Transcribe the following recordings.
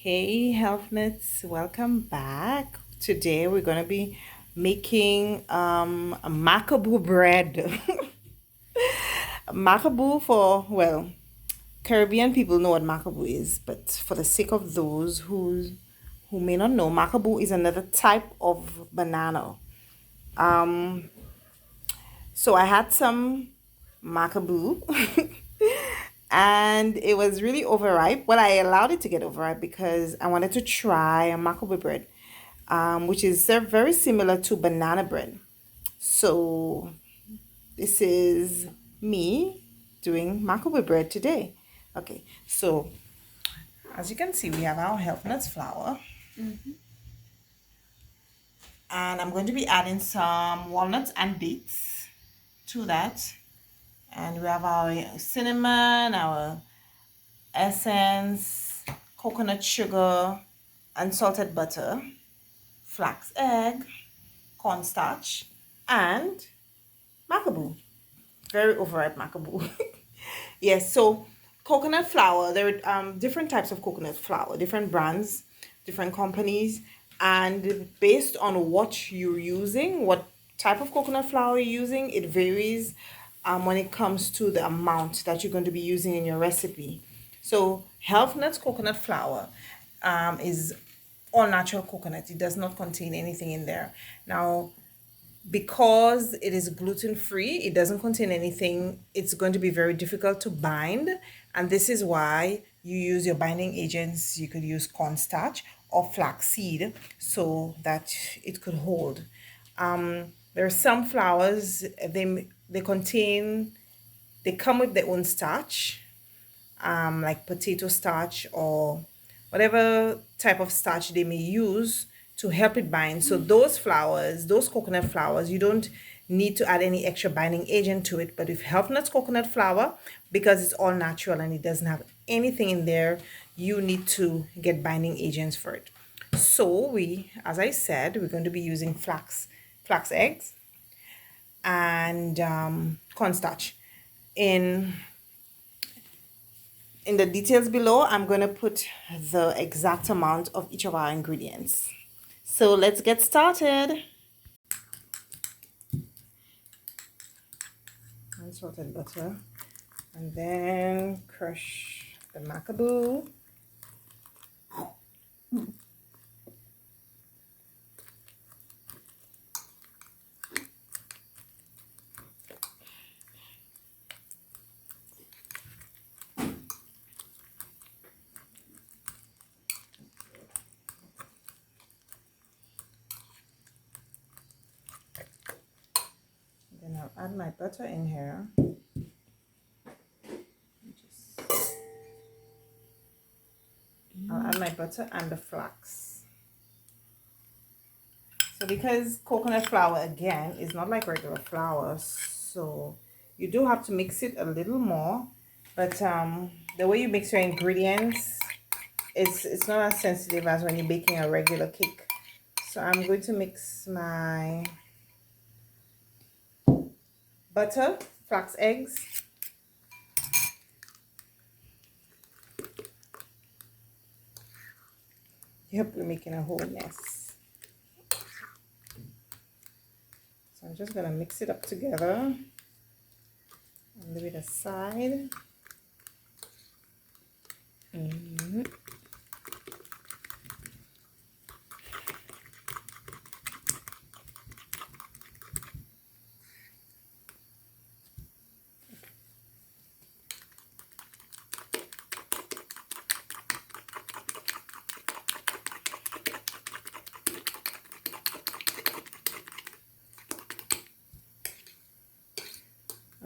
Hey health nuts, welcome back. Today we're gonna be making a macaboo bread. Macaboo for, well, Caribbean people know what macaboo is, but for the sake of those who may not know, macaboo is another type of banana. Um so I had some macaboo and it was really overripe. Well, I allowed it to get overripe because I wanted to try a macaboo bread, which is very similar to banana bread. So this is me doing macaboo bread today. Okay, so as you can see, we have our health nuts flour, and I'm going to be adding some walnuts and dates to that. And we have our cinnamon, our essence, coconut sugar, unsalted butter, flax egg, cornstarch, and macaboo. Very overripe macaboo. Yes, so coconut flour, there are different types of coconut flour, different brands, different companies, and based on what you're using, what type of coconut flour you're using, it varies when it comes to the amount that you're going to be using in your recipe. So health nuts coconut flour is all natural coconut. It does not contain anything in there. Now, because it is gluten free, it doesn't contain anything, it's going to be very difficult to bind, and this is why you use your binding agents. You could use cornstarch or flaxseed so that it could hold. There are some flours, they come with their own starch, like potato starch or whatever type of starch they may use to help it bind. So those flours, those coconut flours, you don't need to add any extra binding agent to it. But with Health Nuts coconut flour, because it's all natural and it doesn't have anything in there, you need to get binding agents for it. So as I said, we're going to be using flax eggs and cornstarch. In the details below, I'm going to put the exact amount of each of our ingredients. So let's get started. Unsalted butter, and then crush the macaboo. Then I'll add my butter in here. I'll add my butter and the flax. So because coconut flour, again, is not like regular flour, so you do have to mix it a little more. But the way you mix your ingredients, it's not as sensitive as when you're baking a regular cake. So I'm going to mix my butter, flax eggs, yep, we're making a whole mess. So I'm just gonna mix it up together and leave it aside.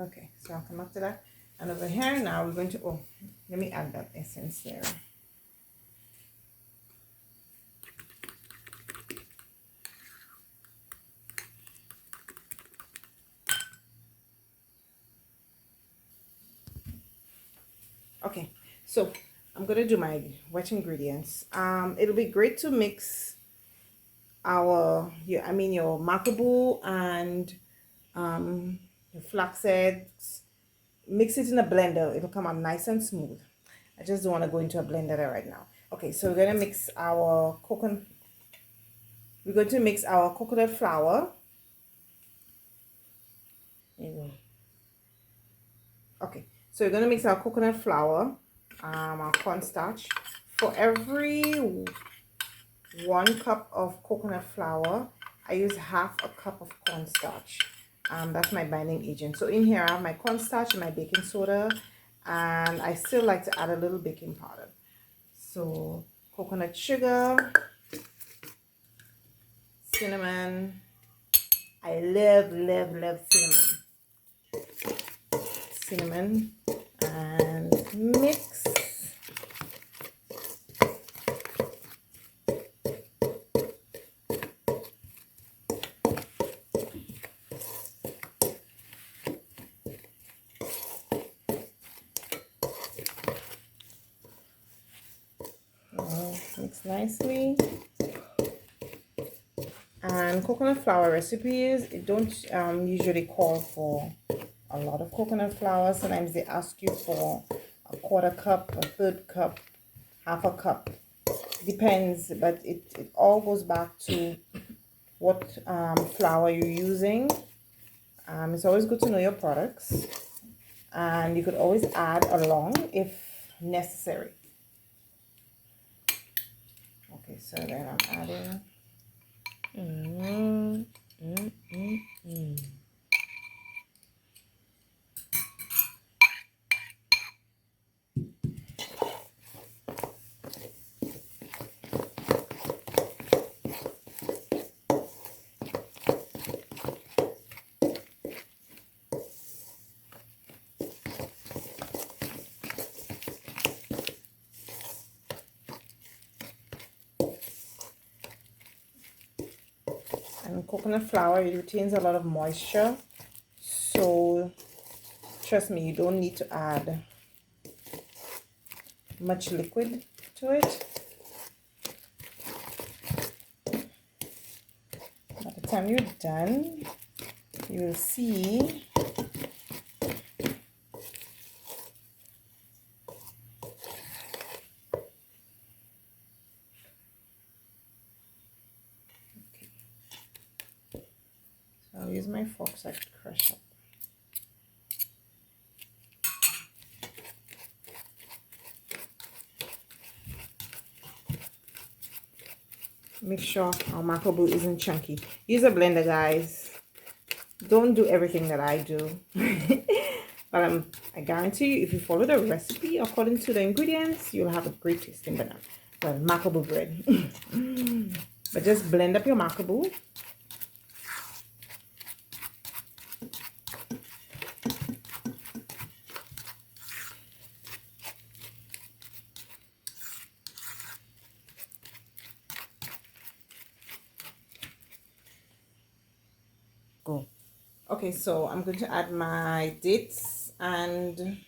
Okay, so I'll come up to that. And over here now we're going to, oh, let me add that essence there. Okay, so I'm gonna do my wet ingredients. It'll be great to mix your macaboo and your flax eggs. Mix it in a blender. It'll come out nice and smooth. I just don't want to go into a blender right now. Okay, so we're gonna mix our coconut. We're going to mix our coconut flour. There you go. Okay, so we're gonna mix our coconut flour, our cornstarch. For every 1 cup of coconut flour, I use half a cup of cornstarch. That's my binding agent. So in here I have my cornstarch and my baking soda, and I still like to add a little baking powder. So coconut sugar, cinnamon. I love cinnamon, and mix. Mix nicely. And coconut flour recipes, it don't usually call for a lot of coconut flour. Sometimes they ask you for a 1/4 cup, a 1/3 cup, half a cup. Depends, but it all goes back to what flour you're using. It's always good to know your products, and you could always add along if necessary. Okay, so then I'm adding. And coconut flour, it retains a lot of moisture, so trust me, you don't need to add much liquid to it. By the time you're done, you will see I'll use my fork so I can crush up. Make sure our macambou isn't chunky. Use a blender, guys. Don't do everything that I do. But I guarantee you, if you follow the recipe according to the ingredients, you'll have a great tasting banana. Well, macambou bread. But just blend up your macambou. Go. Okay, so I'm going to add my dates and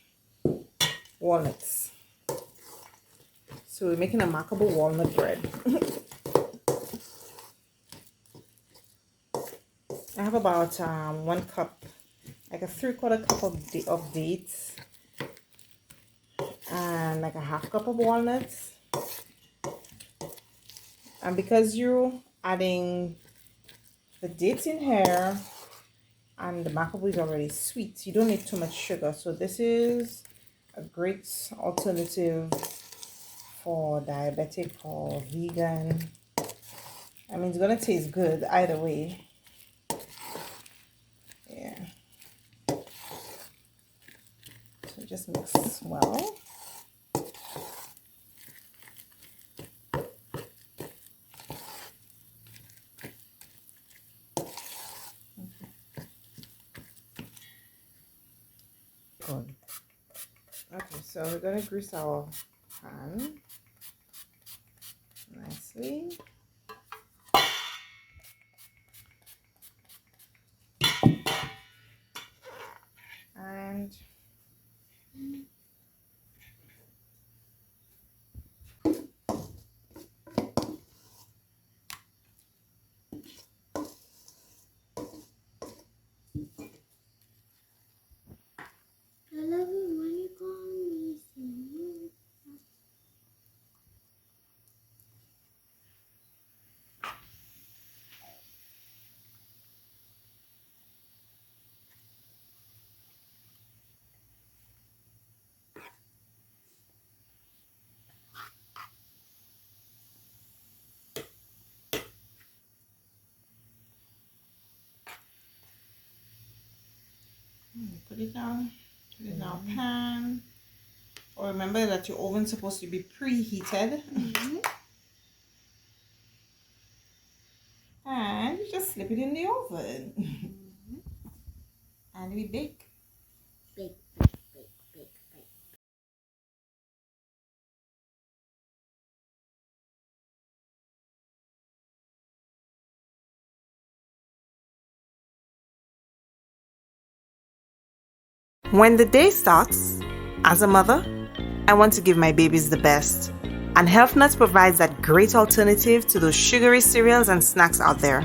walnuts. So we're making a macambou walnut bread. I have about 1 cup, like a 3/4 cup of dates, and like a 1/2 cup of walnuts. And because you're adding the dates in here and the macambou is already sweet, you don't need too much sugar. So this is a great alternative for diabetic or vegan. I mean, it's gonna taste good either way. Yeah. So just mix well. Good. Okay, so we're gonna grease our pan nicely. And Put it down. Put it in our pan. Or remember that your oven's supposed to be preheated. And you just slip it in the oven. And we bake. Bake. When the day starts, as a mother, I want to give my babies the best. And Health Nutz provides that great alternative to those sugary cereals and snacks out there.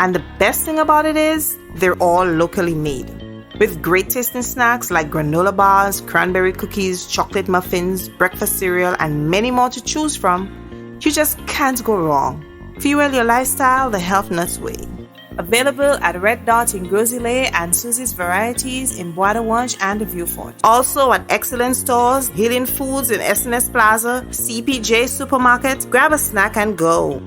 And the best thing about it is, they're all locally made. With great tasting snacks like granola bars, cranberry cookies, chocolate muffins, breakfast cereal, and many more to choose from, you just can't go wrong. Fuel your lifestyle the Health Nutz way. Available at Red Dot in Grosley and Susie's Varieties in Bois de Wange and Vieux-Fort. Also at excellent stores, Healing Foods in SNS Plaza, CPJ Supermarket. Grab a snack and go.